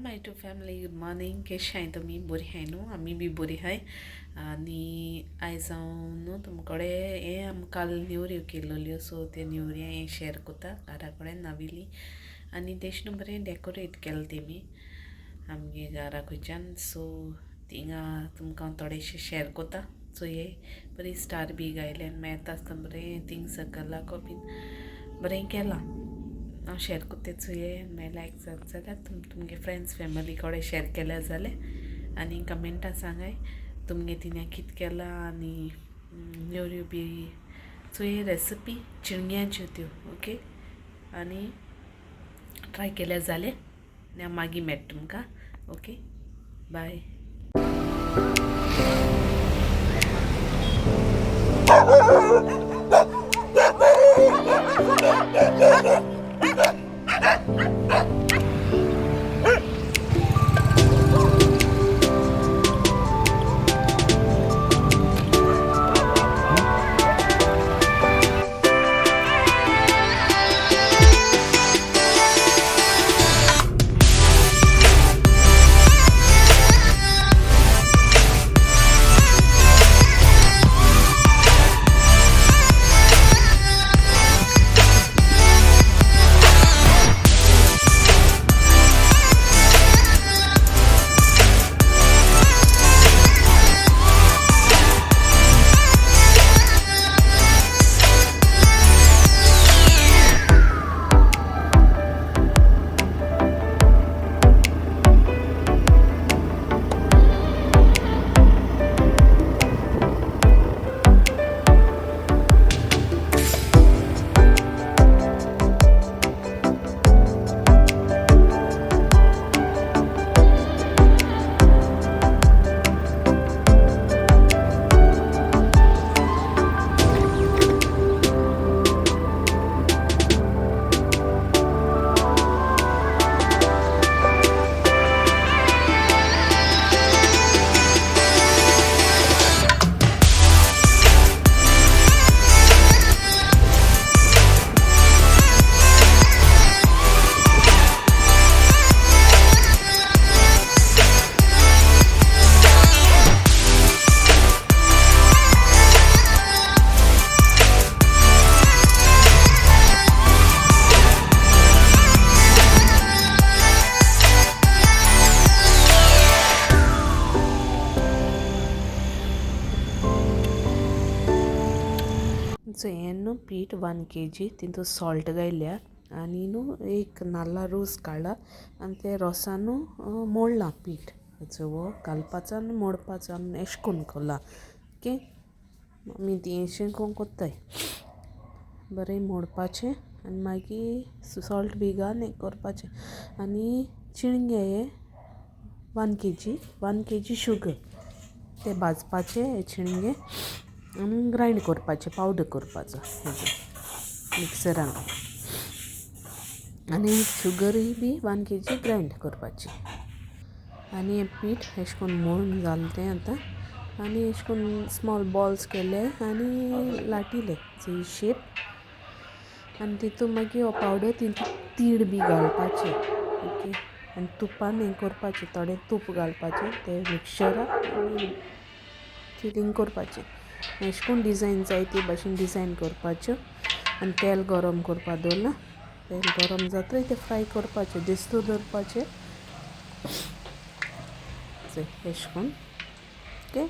My to family good morning. कशें हाय तुमी? बरी हाय न्हू? आमी बी बरी हाय. आनी आयज हांव न्हू तुमकडे काल नेवऱ्यो केल्ल्यो, सो ते नेवऱ्या शेअर कोता घरा कडेन नाविली. आनी तेश न्हू बरें डेकोरेट केलें तेमी आमगे घरा खंयच्यान, सो थिंगा तुमकां थोडेशें शेअर कोता. सो हे बरी स्टार बी गायले आनी मेळता आसतना बरें थिंग सकलाको बीन बरें केलां. हांव शेअर कोत्ते चुये मागीर लायक जाता जाल्यार तुमगे फ्रेंड्स फॅमिली कडेन शेअर केल्या जाल्यार आनी कमेंटां सांगाय तुमगे तिने कित केला. आनी नेवऱ्यो बी चुये रेसिपी चिणग्यांच्यो त्यो ओके. आनी ट्राय केल्या जाल्यार आनी हांव मागीर मेळटा तुमकां. Okay bye. सो हें न्हू पीठ 1 kg तितून सॉल्ट घायल्या आनी न्हू एक नाल्ला रोस काडला आनी ते रोसान न्हू मोडलां पीठ. सो वो घालपाचो आनी मोडपाचो आनी एशें करून कोला ओके. आमी ती अशें करून कोत्ताय बरें मोडपाचें आनी मागीर सॉल्ट बी घालून हें करपाचें. आनी चिणगे हे 1 kg शुगर ते भाजपाचे हे चिणगे आनी ग्रायंड करपाचें पावडर करपाचो मिक्सरान. आनी शुगरूय बी 1 kg ग्रायंड करपाची. आनी हें पीठ अशें करून मळून जालें तें आतां आनी अशें करून स्मॉल बॉल्स केले आनी लाटिले चोय शेप आनी तितून मागीर हो पावडर तितून तीड बी घालपाचें ओके. आनी तुपान हें करपाचें, थोडें तूप घालपाचें ते मिक्सचराक आनी फिलींग करपाचें. अशें करून डिजायन जाय ते भाशेन डिजायन करपाच्यो आनी तेल गरम करपा दवरलां. तेल गरम जातकीर ते फ्राय करपाचें, दिसतो दवरपाचें अशें करून ओके.